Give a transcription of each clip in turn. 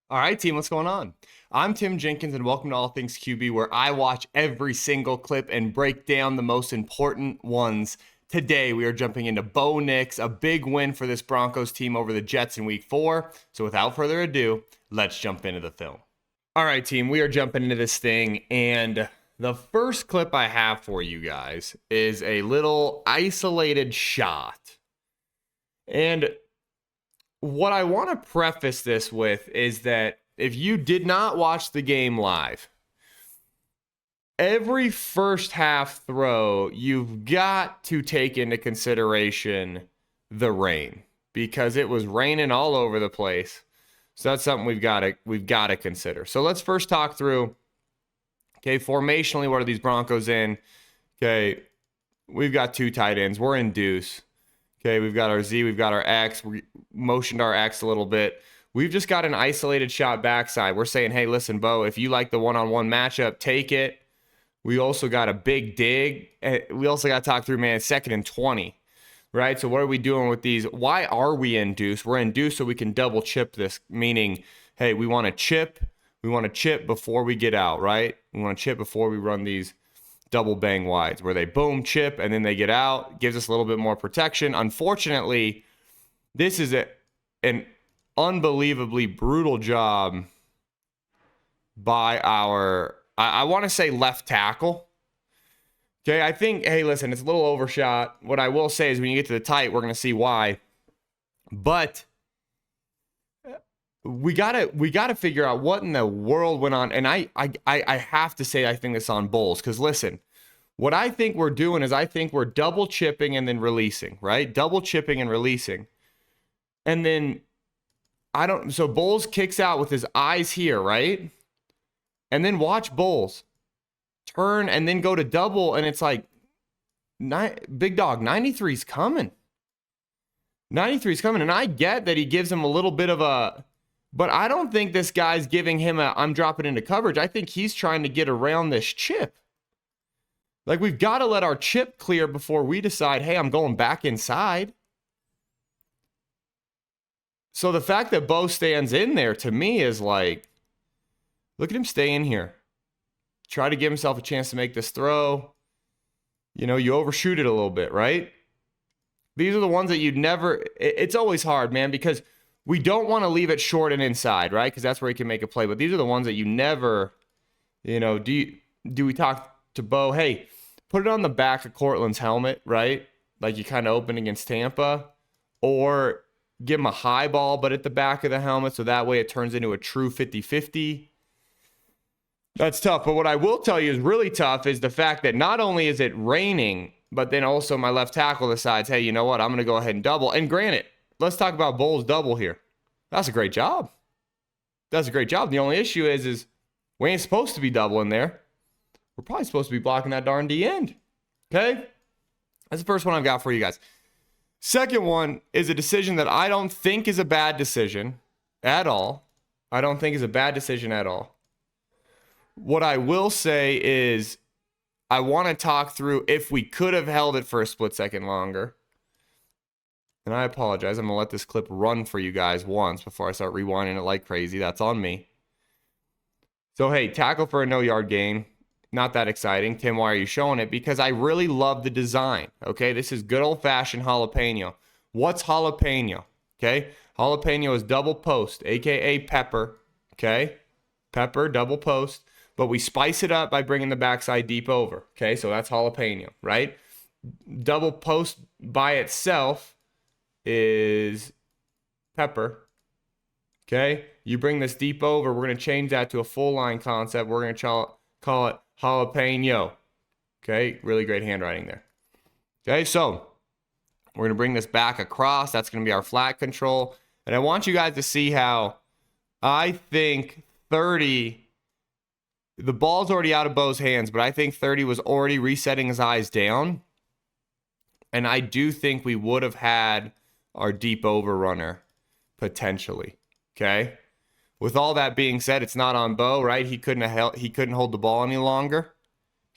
All right, team, what's going on? I'm Tim Jenkins, and welcome to All Things QB, where I watch every single clip and break down the most important ones. Today, we are jumping into Bo Nix, a big win for this Broncos team over the Jets in Week 4. So without further ado, let's jump into the film. All right, team, we are jumping into this thing, and the first clip I have for you guys is a little isolated shot. And what I want to preface this with is that if you did not watch the game live, every first half throw, you've got to take into consideration the rain because it was raining all over the place. So that's something we've got to consider. So let's first talk through, okay, formationally, what are these Broncos in? Okay, we've got two tight ends. We're in deuce. Okay, we've got our Z, we've got our X. We motioned our X a little bit. We've just got an isolated shot backside. We're saying, hey, listen, Bo, if you like the one-on-one matchup, take it. We also got a big dig. We also got to talk through, man, 2nd and 20, right? So what are we doing with these? Why are we in deuce? We're in deuce so we can double chip this, meaning, hey, we want to chip. We want to chip before we get out, right? We want to chip before we run these double bang wides where they boom, chip, and then they get out. Gives us a little bit more protection. Unfortunately, this is an unbelievably brutal job by our, I want to say left tackle. Okay, I think, hey, listen, it's a little overshot. What I will say is when you get to the tight, we're going to see why. But we gotta figure out what in the world went on. And I have to say I think this on Bulls, because listen, what I think we're doing is I think we're double chipping and then releasing, right? Double chipping and releasing. And then so Bulls kicks out with his eyes here, right? And then watch Bulls turn and then go to double, and it's like, big dog, 93's coming. 93's coming, and I get that he gives him a little bit of a, but I don't think this guy's giving him I'm dropping into coverage. I think he's trying to get around this chip. Like, we've got to let our chip clear before we decide, hey, I'm going back inside. So the fact that Bo stands in there, to me, is like, look at him stay in here. Try to give himself a chance to make this throw. You know, you overshoot it a little bit, right? These are the ones that you'd never, it's always hard, man, because we don't want to leave it short and inside, right? Because that's where he can make a play. But these are the ones that you never, you know, do we talk to Bo, hey, put it on the back of Cortland's helmet, right? Like you kind of open against Tampa. Or give him a high ball, but at the back of the helmet, so that way it turns into a true 50-50. That's tough. But what I will tell you is really tough is the fact that not only is it raining, but then also my left tackle decides, hey, you know what? I'm going to go ahead and double. And granted, let's talk about Bulls double here. That's a great job. That's a great job. The only issue is we ain't supposed to be doubling there. We're probably supposed to be blocking that darn D end. Okay? That's the first one I've got for you guys. Second one is a decision that I don't think is a bad decision at all. I don't think is a bad decision at all. What I will say is I want to talk through if we could have held it for a split second longer. And I apologize. I'm going to let this clip run for you guys once before I start rewinding it like crazy. That's on me. So, hey, tackle for a no-yard gain. Not that exciting. Tim, why are you showing it? Because I really love the design. Okay, this is good old-fashioned jalapeno. What's jalapeno? Okay, jalapeno is double post, a.k.a. pepper. Okay, pepper, double post. But we spice it up by bringing the backside deep over. Okay, so that's jalapeno, right? Double post by itself is pepper. Okay, you bring this deep over, we're going to change that to a full line concept. We're going to call it jalapeno. Okay, really great handwriting there. Okay, so we're going to bring this back across. That's going to be our flat control. And I want you guys to see how I think 30, the ball's already out of Bo's hands, but I think 30 was already resetting his eyes down. And I do think we would have had our deep over runner potentially. Okay. With all that being said, it's not on Bo, right? He couldn't hold the ball any longer.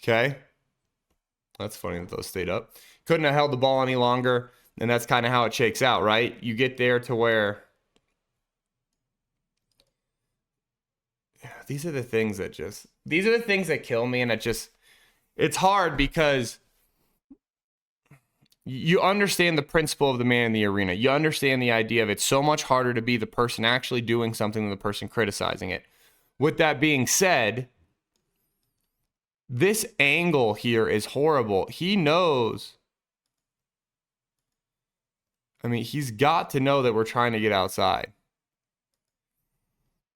Okay. That's funny that those stayed up. Couldn't have held the ball any longer. And that's kind of how it shakes out, right? You get there to where these are the things that kill me. And it's hard because you understand the principle of the man in the arena. You understand the idea of it's so much harder to be the person actually doing something than the person criticizing it. With that being said, this angle here is horrible. He knows. I mean, he's got to know that we're trying to get outside.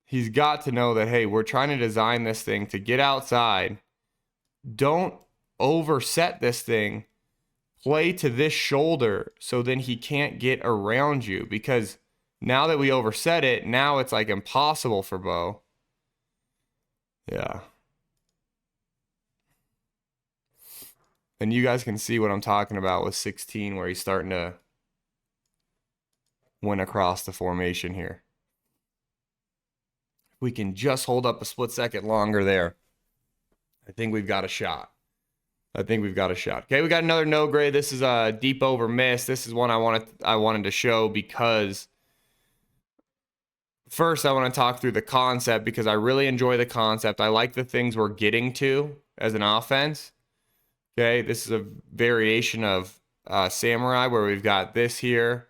He's got to know that, hey, we're trying to design this thing to get outside. Don't overset this thing. Play to this shoulder so then he can't get around you, because now that we overset it, now it's like impossible for Bo. Yeah. And you guys can see what I'm talking about with 16, where he's starting to win across the formation here. We can just hold up a split second longer there. I think we've got a shot. Okay, we got another no grade. This is a deep over miss. This is one I wanted to show because first I want to talk through the concept, because I really enjoy the concept. I like the things we're getting to as an offense. Okay, this is a variation of Samurai, where we've got this here.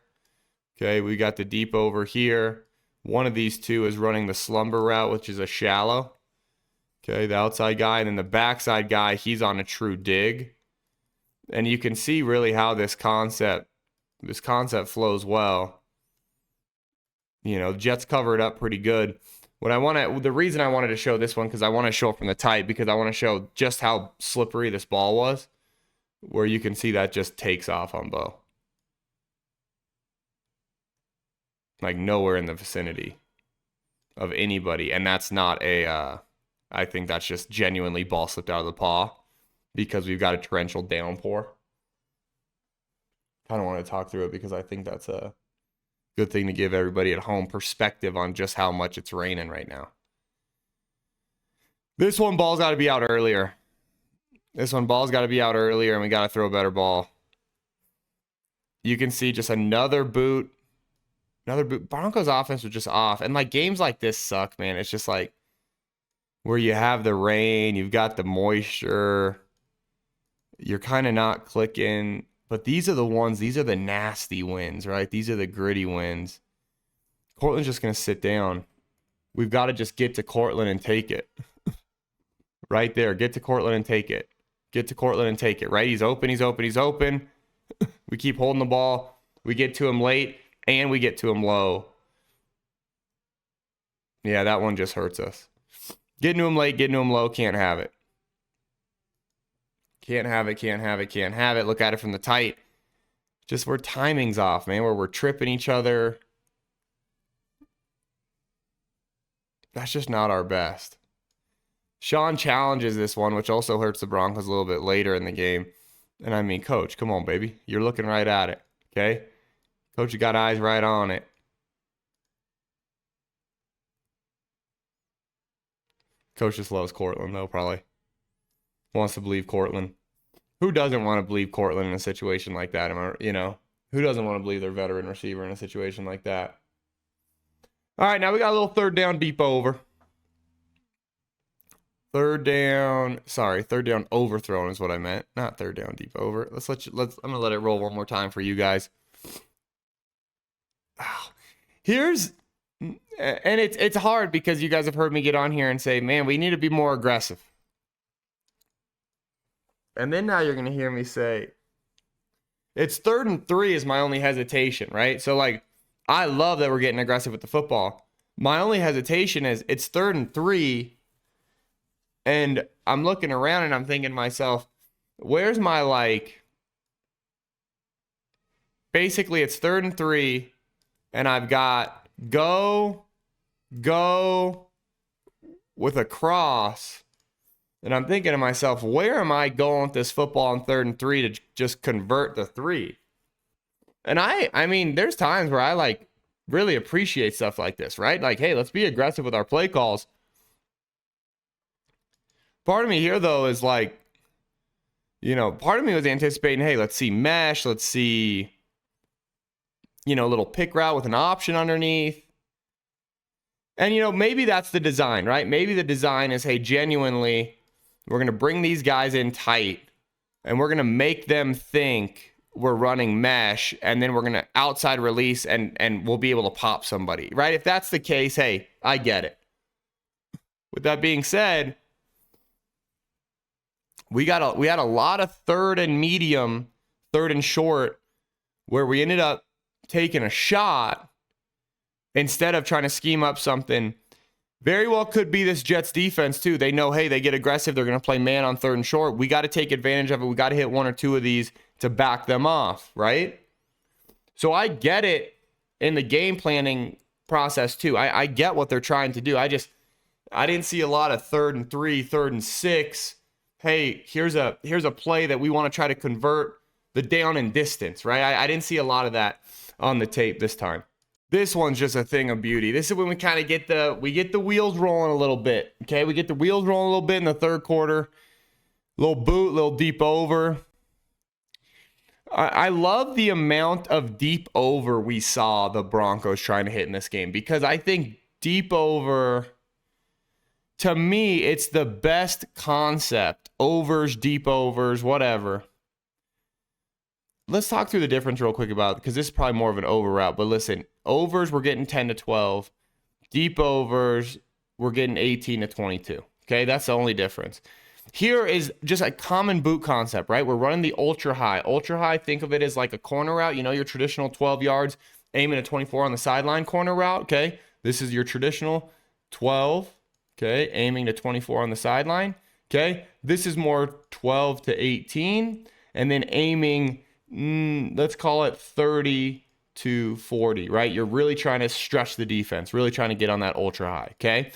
Okay, we got the deep over here. One of these two is running the slumber route, which is a shallow. Okay, the outside guy, and then the backside guy, he's on a true dig. And you can see really how this concept flows well. You know, Jets cover it up pretty good. The reason I wanted to show this one, because I want to show it from the tight, because I want to show just how slippery this ball was, where you can see that just takes off on Bo. Like nowhere in the vicinity of anybody. And that's not I think that's just genuinely ball slipped out of the paw because we've got a torrential downpour. Kind of want to talk through it because I think that's a good thing to give everybody at home perspective on just how much it's raining right now. This one, ball's got to be out earlier. And we got to throw a better ball. You can see just another boot. Broncos offense was just off. And like games like this suck, man. It's just like where you have the rain, you've got the moisture, you're kind of not clicking. But these are the nasty wins, right? These are the gritty wins. Cortland's just going to sit down. We've got to just get to Cortland and take it. Right there. Get to Cortland and take it. Right? He's open. We keep holding the ball. We get to him late, and we get to him low. Yeah, that one just hurts us. Getting to him late, getting to him low, can't have it. Can't have it. Look at it from the tight. Just where timing's off, man, where we're tripping each other. That's just not our best. Sean challenges this one, which also hurts the Broncos a little bit later in the game. And I mean, coach, come on, baby. You're looking right at it, okay? Coach, you got eyes right on it. Coach just loves Cortland, though, probably. Wants to believe Cortland. Who doesn't want to believe Cortland in a situation like that? Who doesn't want to believe their veteran receiver in a situation like that? All right, now we got a little third down deep over. Third down overthrown is what I meant. Not third down deep over. I'm going to let it roll one more time for you guys. And it's hard because you guys have heard me get on here and say, man, we need to be more aggressive. And then now you're going to hear me say, it's 3rd and 3 is my only hesitation, right? So, like, I love that we're getting aggressive with the football. My only hesitation is it's 3rd and 3, and I'm looking around and I'm thinking to myself, where's my, like, basically it's 3rd and 3, and I've got go with a cross. And I'm thinking to myself, where am I going with this football on 3rd and 3 to just convert the 3? And I mean, there's times where I like really appreciate stuff like this, right? Like, hey, let's be aggressive with our play calls. Part of me here, though, is like, part of me was anticipating, hey, let's see mesh, let's see, a little pick route with an option underneath. And, you know, maybe that's the design, right? Maybe the design is, hey, genuinely, we're going to bring these guys in tight and we're going to make them think we're running mesh, and then we're going to outside release and we'll be able to pop somebody, right? If that's the case, hey, I get it. With that being said, we had a lot of third and medium, third and short, where we ended up taking a shot instead of trying to scheme up something. Very well could be this Jets defense too. They know, hey, they get aggressive. They're going to play man on third and short. We got to take advantage of it. We got to hit one or two of these to back them off, right? So I get it in the game planning process too. I get what they're trying to do. I didn't see a lot of 3rd and 3, 3rd and 6. Hey, here's a play that we want to try to convert the down and distance, right? I didn't see a lot of that on the tape this time. This one's just a thing of beauty. This is when we kind of get the wheels rolling a little bit. Okay, we get the wheels rolling a little bit in the third quarter. Little boot, little deep over. I love the amount of deep over we saw the Broncos trying to hit in this game, because I think deep over, to me, it's the best concept. Overs, deep overs, whatever. Let's talk through the difference real quick about it, because this is probably more of an over route. But listen, overs, we're getting 10 to 12. Deep overs, we're getting 18 to 22. Okay, that's the only difference. Here is just a common boot concept, right? We're running the ultra high. Ultra high, think of it as like a corner route. You know, your traditional 12 yards, aiming at 24 on the sideline corner route. Okay, this is your traditional 12. Okay, aiming to 24 on the sideline. Okay, this is more 12 to 18. And then aiming, let's call it 30 to 40, right? You're really trying to stretch the defense, really trying to get on that ultra high, okay?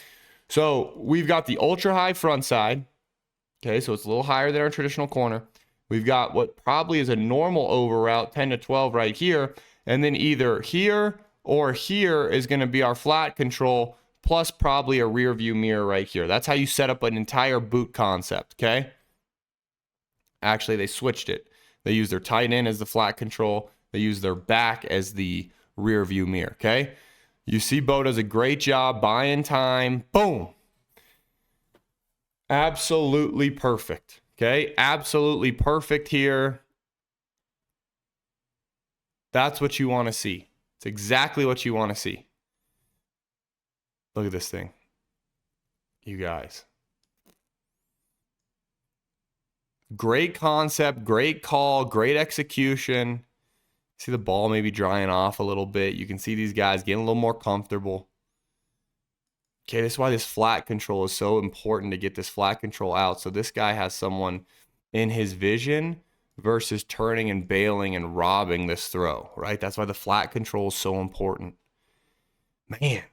So we've got the ultra high front side, okay? So it's a little higher than our traditional corner. We've got what probably is a normal over route, 10 to 12 right here. And then either here or here is going to be our flat control, plus probably a rear view mirror right here. That's how you set up an entire boot concept, okay? Actually, they switched it. They use their tight end as the flat control. They use their back as the rear view mirror, okay? You see Bo does a great job buying time. Boom. Absolutely perfect, okay? Absolutely perfect here. That's what you want to see. It's exactly what you want to see. Look at this thing. You guys. Great concept, great call, great execution. See the ball maybe drying off a little bit. You can see these guys getting a little more comfortable. Okay, that's why this flat control is so important, to get this flat control out. So this guy has someone in his vision versus turning and bailing and robbing this throw, right? That's why the flat control is so important. Man,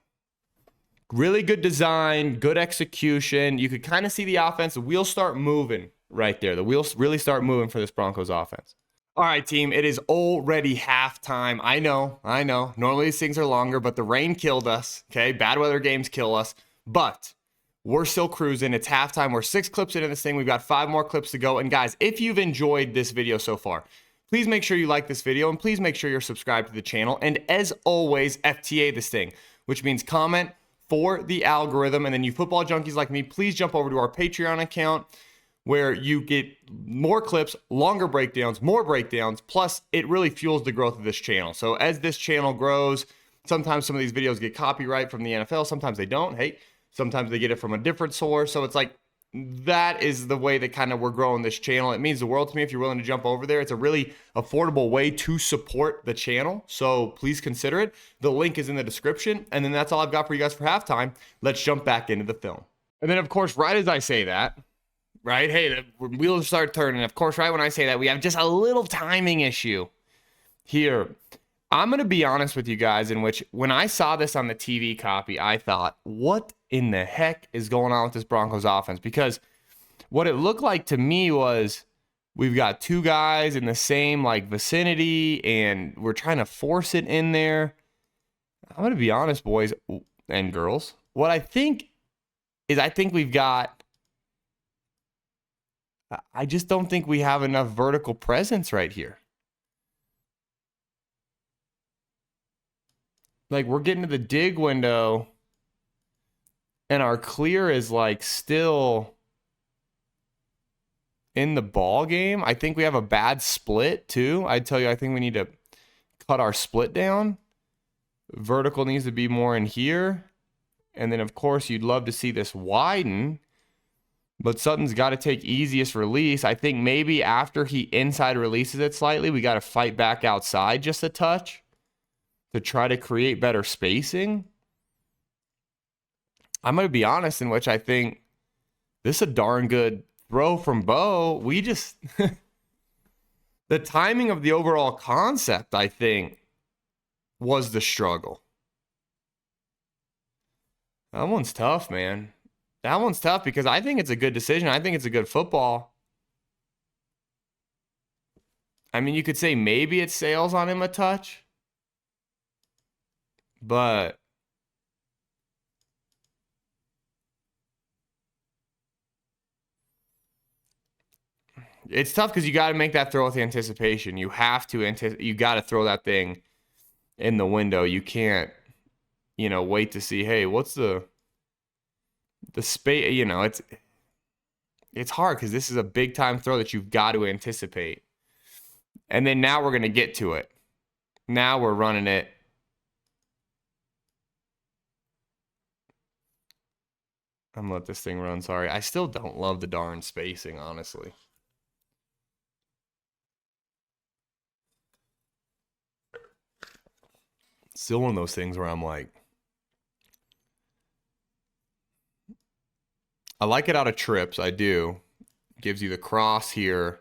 really good design, good execution. You could kind of see the offense. The wheels start moving right there. The wheels really start moving for this Broncos offense. All right, team, it is already halftime. I know. Normally these things are longer, but the rain killed us, okay? Bad weather games kill us, but we're still cruising. It's halftime. We're 6 clips into this thing. We've got 5 more clips to go. And guys, if you've enjoyed this video so far, please make sure you like this video, and please make sure you're subscribed to the channel. And as always, FTA this thing, which means comment for the algorithm. And then you football junkies like me, please jump over to our Patreon account, where you get more clips, longer breakdowns, more breakdowns, plus it really fuels the growth of this channel. So as this channel grows, sometimes some of these videos get copyright from the NFL, sometimes they don't. Hey, sometimes they get it from a different source. So it's like, that is the way that kind of we're growing this channel. It means the world to me if you're willing to jump over there. It's a really affordable way to support the channel, so please consider it. The link is in the description. And then that's all I've got for you guys for halftime. Let's jump back into the film. And then, of course, right as I say that, right? Hey, the wheels start turning. Of course, right when I say that, we have just a little timing issue here. I'm going to be honest with you guys, in which when I saw this on the TV copy, I thought, what in the heck is going on with this Broncos offense? Because what it looked like to me was we've got 2 guys in the same like vicinity, and we're trying to force it in there. I'm going to be honest, boys and girls. What I think is, I just don't think we have enough vertical presence right here. Like, we're getting to the dig window, And our clear is like still in the ball game. I think we have a bad split too. I'd tell you, I think we need to cut our split down. Vertical needs to be more in here. And then, of course, you'd love to see this widen. But Sutton's got to take easiest release. I think maybe after he inside releases it slightly, we got to fight back outside just a touch to try to create better spacing. I'm going to be honest, in which I think this is a darn good throw from Bo. We just... the timing of the overall concept, I think, was the struggle. That one's tough, man. That one's tough because I think it's a good decision. I think it's a good football. I mean, you could say maybe it sails on him a touch, but it's tough because you got to make that throw with anticipation. You have to you got to throw that thing in the window. You can't, wait to see, hey, what's the space, it's hard because this is a big time throw that you've got to anticipate. And then now we're going to get to it. Now we're running it. I'm going to let this thing run. Sorry. I still don't love the darn spacing, honestly. Still one of those things where I'm like, I like it out of trips. I do. Gives you the cross here,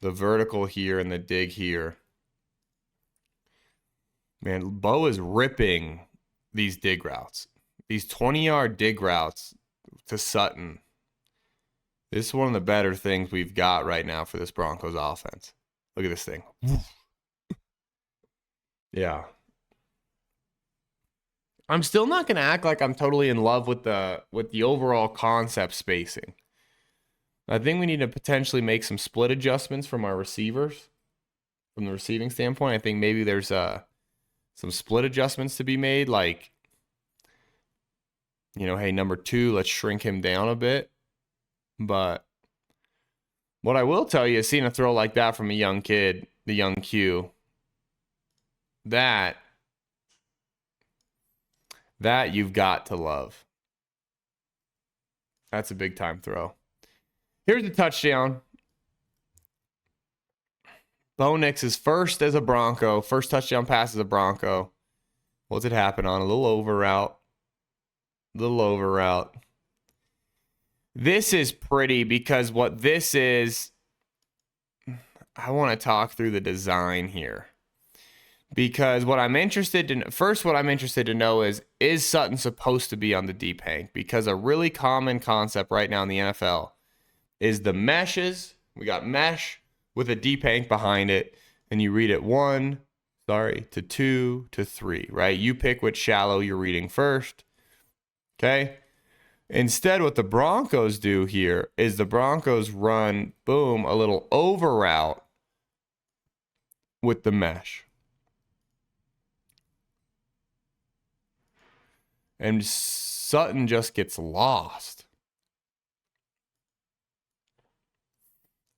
the vertical here, and the dig here. Man, Bo is ripping these dig routes. These 20-yard dig routes to Sutton. This is one of the better things we've got right now for this Broncos offense. Look at this thing. Yeah. I'm still not going to act like I'm totally in love with the overall concept spacing. I think we need to potentially make some split adjustments from our receivers, from the receiving standpoint. I think maybe there's some split adjustments to be made, like, hey, number 2, let's shrink him down a bit. But what I will tell you is seeing a throw like that from a young kid, the young Q, that you've got to love. That's a big time throw. Here's the touchdown. Bo Nix is first as a Bronco. First touchdown pass as a Bronco. What's it happen on? A little over route. This is pretty because what this is, I want to talk through the design here. Because what I'm interested to know is Sutton supposed to be on the deep hang? Because a really common concept right now in the NFL is the meshes. We got mesh with a deep hang behind it, and you read it 1, to 2 to 3, right? You pick which shallow you're reading first. Okay? Instead, what the Broncos do here is the Broncos run, boom, a little over route with the mesh. And Sutton just gets lost.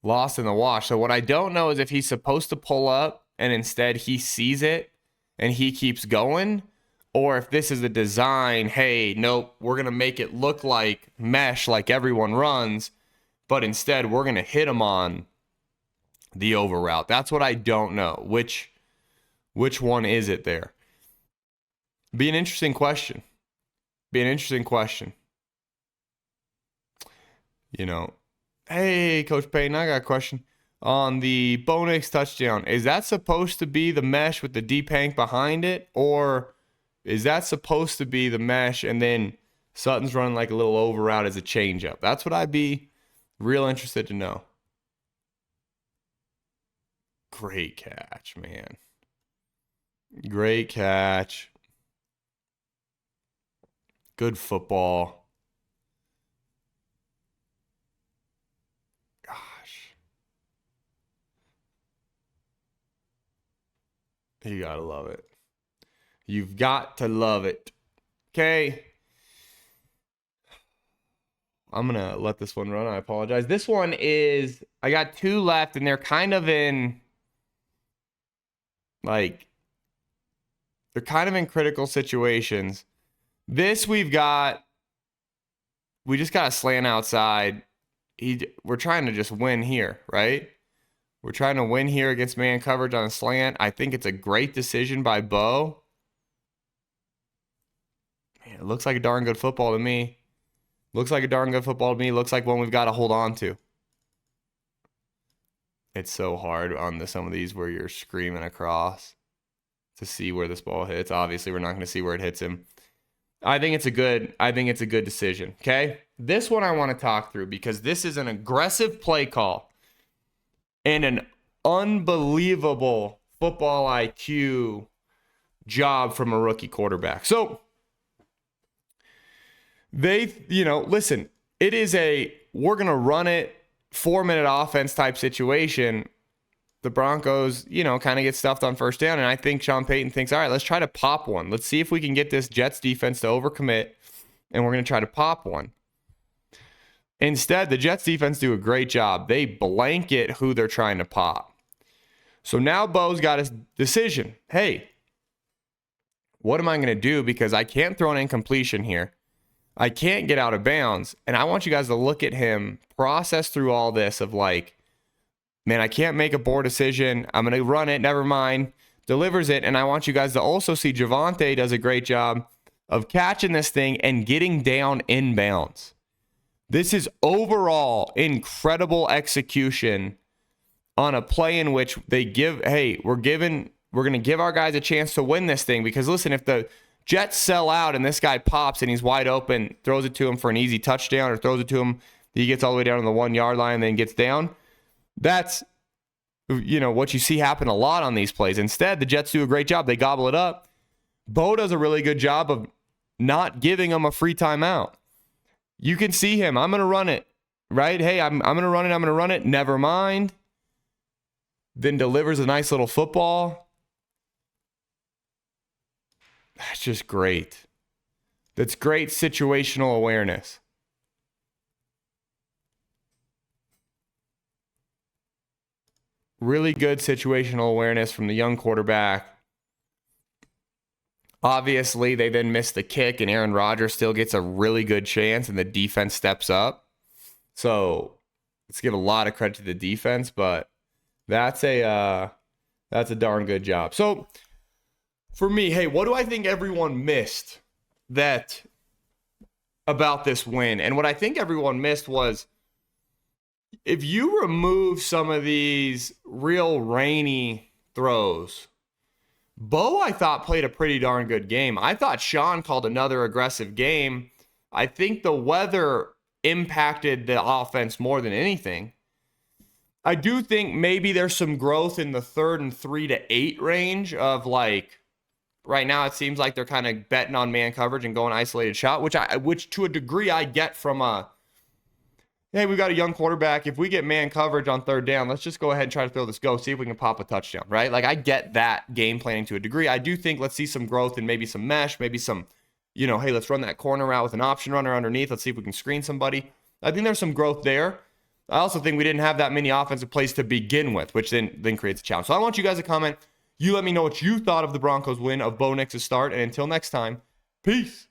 Lost in the wash. So what I don't know is if he's supposed to pull up and instead he sees it and he keeps going, or if this is a design, hey, nope, we're going to make it look like mesh like everyone runs, but instead we're going to hit him on the over route. That's what I don't know. Which one is it there? Be an interesting question. Hey, Coach Payton, I got a question. On the Bo Nix touchdown, is that supposed to be the mesh with the deep hang behind it? Or is that supposed to be the mesh and then Sutton's running like a little over route as a changeup? That's what I'd be real interested to know. Great catch, man. Great catch. Good football. Gosh. You gotta love it. You've got to love it. Okay. I'm going to let this one run. I apologize. This one is, I got 2 left, and they're kind of in, like, they're kind of in critical situations. This we just got a slant outside. We're trying to just win here, right? We're trying to win here against man coverage on a slant. I think it's a great decision by Bo. Man, it looks like a darn good football to me. Looks like a darn good football to me. Looks like one we've got to hold on to. It's so hard on some of these where you're screaming across to see where this ball hits. Obviously, we're not going to see where it hits him. I think it's a good decision. Okay. This one I want to talk through because this is an aggressive play call and an unbelievable football IQ job from a rookie quarterback. So listen, it is we're going to run it 4-minute offense type situation. The Broncos, kind of get stuffed on first down. And I think Sean Payton thinks, all right, let's try to pop one. Let's see if we can get this Jets defense to overcommit. And we're going to try to pop one. Instead, the Jets defense do a great job. They blanket who they're trying to pop. So now Bo's got his decision. Hey, what am I going to do? Because I can't throw an incompletion here. I can't get out of bounds. And I want you guys to look at him process through all this of like, man, I can't make a poor decision. I'm going to run it. Never mind. Delivers it. And I want you guys to also see Javonte does a great job of catching this thing and getting down inbounds. This is overall incredible execution on a play in which they we're going to give our guys a chance to win this thing. Because listen, if the Jets sell out and this guy pops and he's wide open, throws it to him for an easy touchdown, or throws it to him, he gets all the way down to the 1 yard line and then gets down. That's, what you see happen a lot on these plays. Instead, the Jets do a great job. They gobble it up. Bo does a really good job of not giving them a free timeout. You can see him. I'm going to run it, right? Hey, I'm going to run it. I'm going to run it. Never mind. Then delivers a nice little football. That's just great. That's great situational awareness. Really good situational awareness from the young quarterback. Obviously, they then miss the kick, and Aaron Rodgers still gets a really good chance, and the defense steps up. So let's give a lot of credit to the defense, but that's a darn good job. So for me, hey, what do I think everyone missed about this win? And what I think everyone missed was, if you remove some of these real rainy throws, Bo, I thought, played a pretty darn good game. I thought Sean called another aggressive game. I think the weather impacted the offense more than anything. I do think maybe there's some growth in the 3rd and 3 to 8 range of like, right now it seems like they're kind of betting on man coverage and going isolated shot, which to a degree I get from hey, we've got a young quarterback. If we get man coverage on 3rd down, let's just go ahead and try to throw this go, see if we can pop a touchdown, right? Like, I get that game planning to a degree. I do think let's see some growth in maybe some mesh, maybe some, hey, let's run that corner route with an option runner underneath. Let's see if we can screen somebody. I think there's some growth there. I also think we didn't have that many offensive plays to begin with, which then creates a challenge. So I want you guys to comment. You let me know what you thought of the Broncos win, of Bo Nix's start. And until next time, peace.